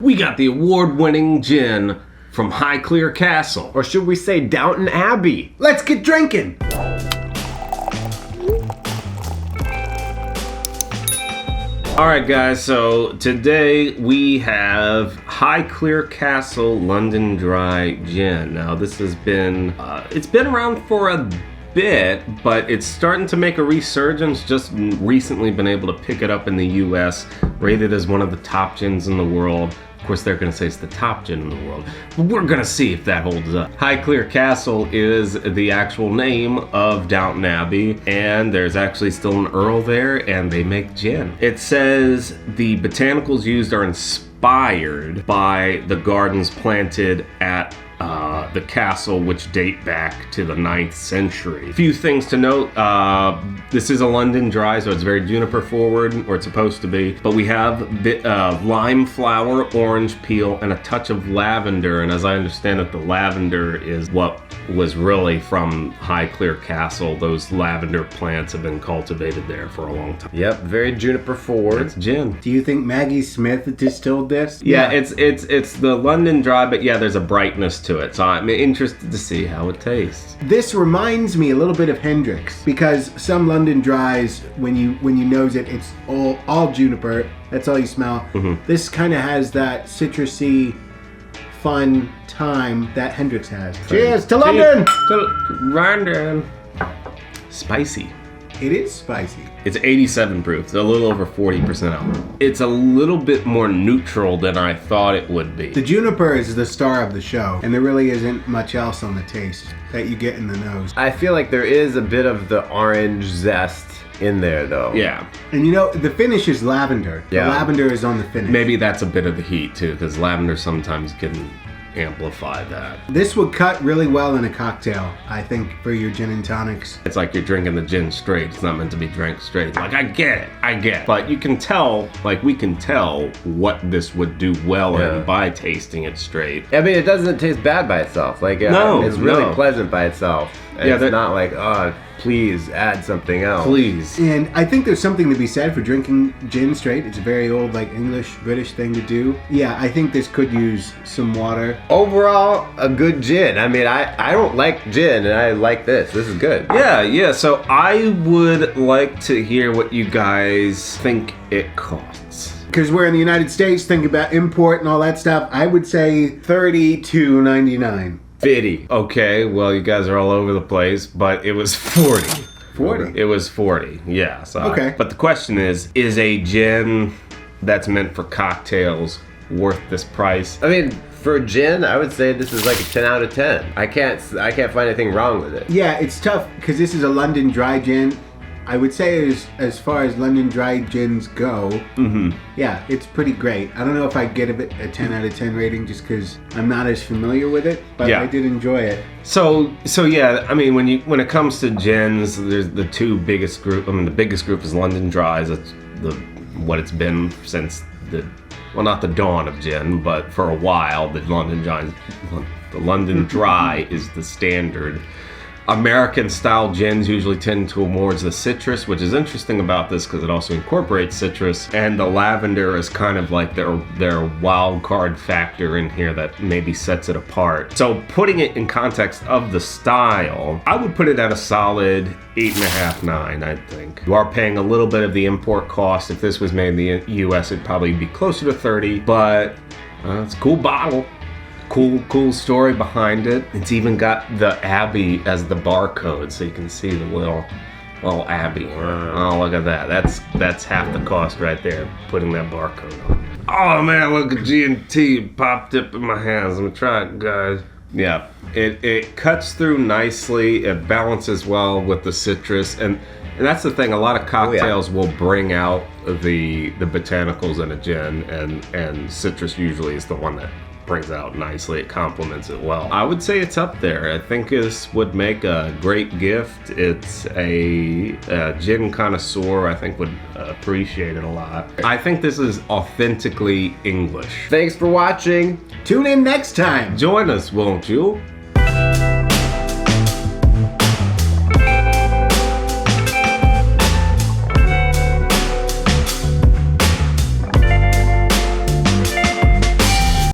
We got the award-winning gin from Highclere Castle. Or should we say Downton Abbey? Let's get drinking! Alright guys, so today we have Highclere Castle London Dry Gin. Now this has been, it's been around for a bit, but it's starting to make a resurgence. Just recently been able to pick it up in the US, rated as one of the top gins in the world. Of course, they're going to say it's the top gin in the world, but we're going to see if that holds up. Highclere Castle is the actual name of Downton Abbey, and there's actually still an earl there, and they make gin. It says the botanicals used are inspired by the gardens planted at the castle, which date back to the 9th century. A few things to note. This is a London Dry, so it's very juniper forward, or it's supposed to be. But we have lime flower, orange peel, and a touch of lavender. And as I understand it, the lavender is what was really from Highclere Castle. Those lavender plants have been cultivated there for a long time. Yep, very juniper forward. It's gin. Do you think Maggie Smith distilled this? Yeah, it's the London Dry, but yeah, there's a brightness to it. So I'm interested to see how it tastes. This reminds me a little bit of Hendrick's, because some London Dries, when you nose it, it's all juniper. That's all you smell. Mm-hmm. This kind of has that citrusy, fun time that Hendrick's has. Cheers to London! To London. Spicy. It is spicy. It's 87 proof. It's a little over 40% alcohol. It's a little bit more neutral than I thought it would be. The juniper is the star of the show, and there really isn't much else on the taste that you get in the nose. I feel like there is a bit of the orange zest in there, though. Yeah. And you know, the finish is lavender. Yeah. The lavender is on the finish. Maybe that's a bit of the heat too, because lavender sometimes can amplify that. This would cut really well in a cocktail, I think, for your gin and tonics. It's like you're drinking the gin straight. It's not meant to be drank straight. Like, I get it. But you can tell, like, we can tell what this would do well in by tasting it straight. I mean, it doesn't taste bad by itself. Like, No, it's really no. pleasant by itself. And Yeah, it's not like, oh, please add something else. Please. And I think there's something to be said for drinking gin straight. It's a very old, like, English, British thing to do. Yeah, I think this could use some water. Overall, a good gin. I mean, I don't like gin, and I like this. This is good. Yeah. So I would like to hear what you guys think it costs. Because we're in the United States, think about import and all that stuff. I would say $32.99. 50. Okay, well, you guys are all over the place, but it was 40. 40? It was 40, yeah. So Okay. But the question is a gin that's meant for cocktails worth this price? I mean, for gin, I would say this is like a 10 out of 10. I can't find anything wrong with it. Yeah, it's tough because this is a London Dry gin. I would say as far as London Dry gins go, yeah, it's pretty great. I don't know if I'd give it a 10 out of 10 rating just because I'm not as familiar with it, but Yeah. I did enjoy it. So yeah, I mean, when it comes to gins, there's the two biggest group. I mean, the biggest group is London Dries. It's what it's been since not the dawn of gin, but for a while, the London Dry is the standard. American style gins usually tend towards the citrus, which is interesting about this because it also incorporates citrus, and the lavender is kind of like their wild card factor in here that maybe sets it apart. So putting it in context of the style, I would put it at a solid 8.5, 9, I think. You are paying a little bit of the import cost. If this was made in the US, it'd probably be closer to 30, but it's a cool bottle. Cool story behind it. It's even got the Abbey as the barcode, so you can see the little Abbey. Oh, look at that. That's half the cost right there, putting that barcode on. Oh man, look at G&T popped up in my hands. Let me try it, guys. Yeah, it cuts through nicely. It balances well with the citrus, and that's the thing. A lot of cocktails will bring out the botanicals in a gin, and citrus usually is the one that brings out nicely. It complements it well. I would say it's up there. I think this would make a great gift. It's a gin connoisseur, I think, would appreciate it a lot. I think this is authentically English. Thanks for watching. Tune in next time. Join us, won't you?